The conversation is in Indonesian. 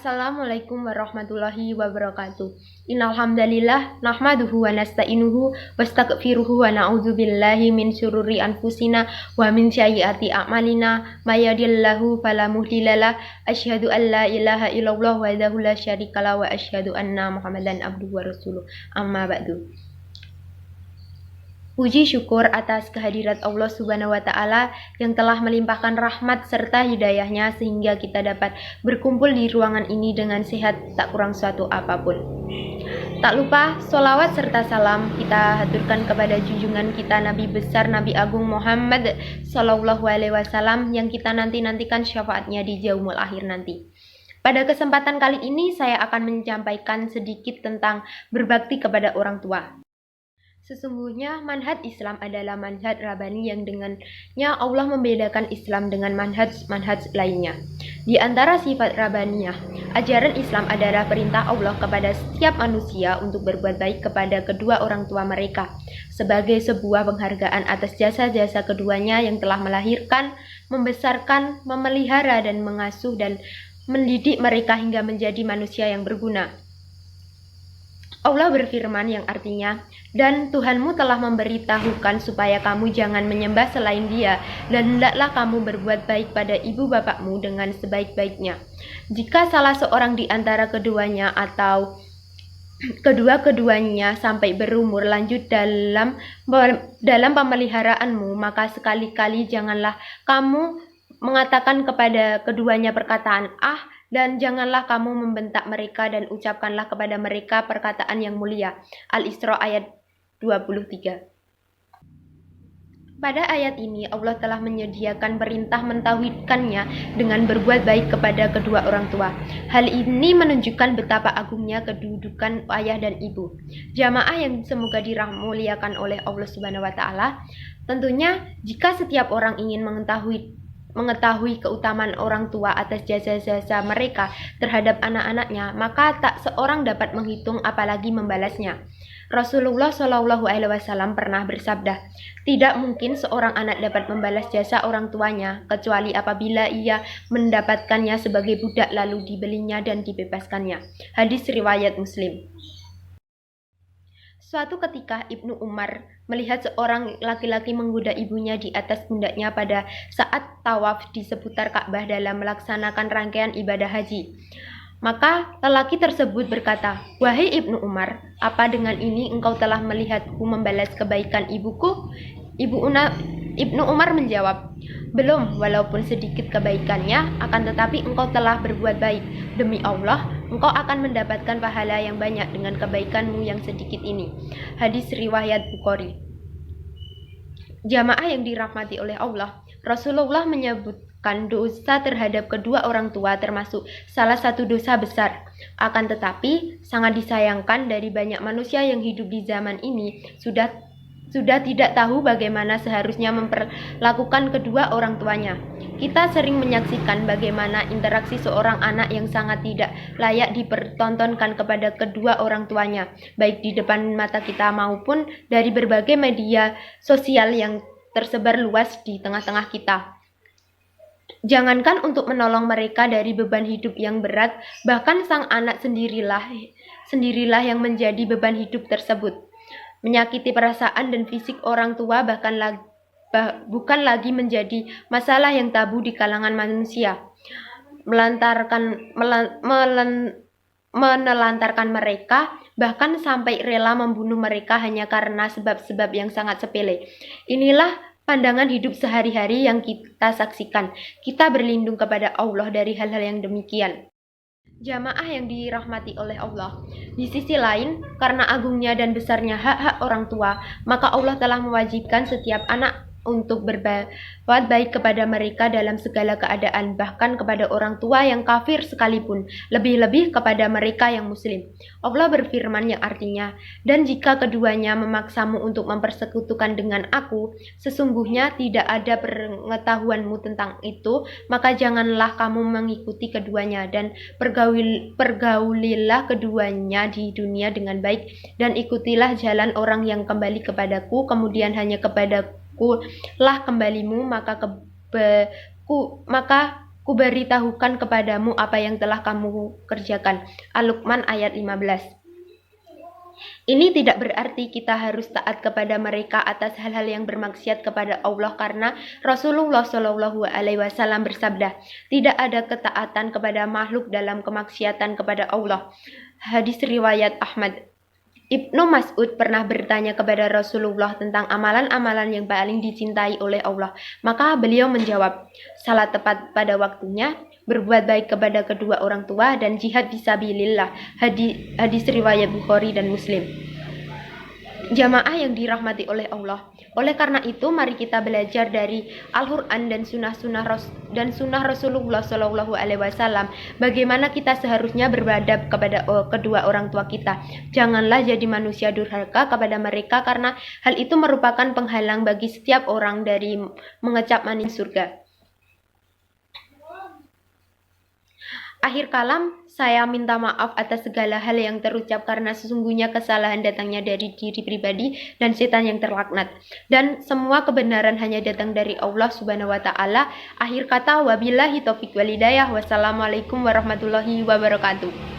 Assalamualaikum warahmatullahi wabarakatuh. Innal hamdalillah nahmaduhu wa nasta'inuhu wastaghfiruhu wa na'udzubillahi min syururi anfusina wa min sayyiati a'malina may yahdihillahu fala mudhillalah asyhadu an la ilaha illallah wahdahu la syarikalah wa asyhadu anna muhammadan abduhu wa rasuluh. Amma ba'du. Puji syukur atas kehadirat Allah Subhanahu wa Ta'ala yang telah melimpahkan rahmat serta hidayahnya sehingga kita dapat berkumpul di ruangan ini dengan sehat tak kurang suatu apapun. Tak lupa sholawat serta salam kita haturkan kepada junjungan kita Nabi besar Nabi Agung Muhammad Sallallahu Alaihi Wasallam yang kita nantikan syafaatnya di yaumul akhir nanti. Pada kesempatan kali ini saya akan menyampaikan sedikit tentang berbakti kepada orang tua. Sesungguhnya manhaj Islam adalah manhaj Rabbani yang dengannya Allah membedakan Islam dengan manhaj lainnya. Di antara sifat Rabbaniyah, ajaran Islam adalah perintah Allah kepada setiap manusia untuk berbuat baik kepada kedua orang tua mereka sebagai sebuah penghargaan atas jasa-jasa keduanya yang telah melahirkan, membesarkan, memelihara dan mengasuh dan mendidik mereka hingga menjadi manusia yang berguna. Allah berfirman yang artinya, dan Tuhanmu telah memberitahukan supaya kamu jangan menyembah selain Dia, dan hendaklah kamu berbuat baik pada ibu bapakmu dengan sebaik-baiknya. Jika salah seorang di antara keduanya atau kedua-keduanya sampai berumur lanjut dalam pemeliharaanmu, maka sekali-kali janganlah kamu mengatakan kepada keduanya perkataan dan janganlah kamu membentak mereka dan ucapkanlah kepada mereka perkataan yang mulia. Al-Isra ayat 23. Pada ayat ini Allah telah menyediakan perintah mentauhidkannya dengan berbuat baik kepada kedua orang tua. Hal ini menunjukkan betapa agungnya kedudukan ayah dan ibu. Jamaah yang semoga dimuliakan oleh Allah Subhanahu wa Ta'ala, tentunya jika setiap orang ingin mengetahui keutamaan orang tua atas jasa-jasa mereka terhadap anak-anaknya, maka tak seorang dapat menghitung apalagi membalasnya. Rasulullah Shallallahu Alaihi Wasallam pernah bersabda, tidak mungkin seorang anak dapat membalas jasa orang tuanya kecuali apabila ia mendapatkannya sebagai budak lalu dibelinya dan dibebaskannya. Hadis riwayat Muslim. Suatu ketika Ibnu Umar melihat seorang laki-laki menggoda ibunya di atas pundaknya pada saat tawaf di seputar Ka'bah dalam melaksanakan rangkaian ibadah haji. Maka lelaki tersebut berkata, "Wahai Ibnu Umar, apa dengan ini engkau telah melihatku membalas kebaikan ibuku?" Ibnu Umar menjawab, "Belum, walaupun sedikit kebaikannya, akan tetapi engkau telah berbuat baik. Demi Allah, engkau akan mendapatkan pahala yang banyak dengan kebaikanmu yang sedikit ini." Hadis riwayat Bukhari. Jamaah yang dirahmati oleh Allah, Rasulullah menyebutkan dosa terhadap kedua orang tua termasuk salah satu dosa besar. Akan tetapi, sangat disayangkan dari banyak manusia yang hidup di zaman ini sudah tidak tahu bagaimana seharusnya memperlakukan kedua orang tuanya. Kita sering menyaksikan bagaimana interaksi seorang anak yang sangat tidak layak dipertontonkan kepada kedua orang tuanya, baik di depan mata kita maupun dari berbagai media sosial yang tersebar luas di tengah-tengah kita. Jangankan untuk menolong mereka dari beban hidup yang berat, bahkan sang anak sendirilah yang menjadi beban hidup tersebut. Menyakiti perasaan dan fisik orang tua bukan lagi menjadi masalah yang tabu di kalangan manusia. Menelantarkan mereka, bahkan sampai rela membunuh mereka hanya karena sebab-sebab yang sangat sepele. Inilah pandangan hidup sehari-hari yang kita saksikan. Kita berlindung kepada Allah dari hal-hal yang demikian. Jamaah yang dirahmati oleh Allah, di sisi lain, karena agungnya dan besarnya hak-hak orang tua, maka Allah telah mewajibkan setiap anak untuk berbuat baik kepada mereka dalam segala keadaan, bahkan kepada orang tua yang kafir sekalipun, lebih-lebih kepada mereka yang muslim. Allah berfirman yang artinya, dan jika keduanya memaksamu untuk mempersekutukan dengan aku, sesungguhnya tidak ada pengetahuanmu tentang itu, maka janganlah kamu mengikuti keduanya, dan pergaulilah keduanya di dunia dengan baik, dan ikutilah jalan orang yang kembali kepadaku, kemudian hanya kepadaku lah kembalimu, maka kuberitahukan kepadamu apa yang telah kamu kerjakan. Al-Luqman ayat 15. Ini tidak berarti kita harus taat kepada mereka atas hal-hal yang bermaksiat kepada Allah, karena Rasulullah Shallallahu Alaihi Wasallam bersabda, tidak ada ketaatan kepada makhluk dalam kemaksiatan kepada Allah. Hadis riwayat Ahmad. Ibnu Mas'ud pernah bertanya kepada Rasulullah tentang amalan-amalan yang paling dicintai oleh Allah. Maka beliau menjawab, salat tepat pada waktunya, berbuat baik kepada kedua orang tua, dan jihad fisabilillah. Hadis riwayat Bukhari dan Muslim. Jamaah yang dirahmati oleh Allah. Oleh karena itu, mari kita belajar dari Al-Quran dan sunnah Rasulullah Shallallahu Alaihi Wasallam bagaimana kita seharusnya beradab kepada kedua orang tua kita. Janganlah jadi manusia durhaka kepada mereka, karena hal itu merupakan penghalang bagi setiap orang dari mengecap manis surga. Akhir kalam, saya minta maaf atas segala hal yang terucap, karena sesungguhnya kesalahan datangnya dari diri pribadi dan setan yang terlaknat. Dan semua kebenaran hanya datang dari Allah Subhanahu wa Ta'ala. Akhir kata, wabillahi taufiq wal hidayah. Wassalamualaikum warahmatullahi wabarakatuh.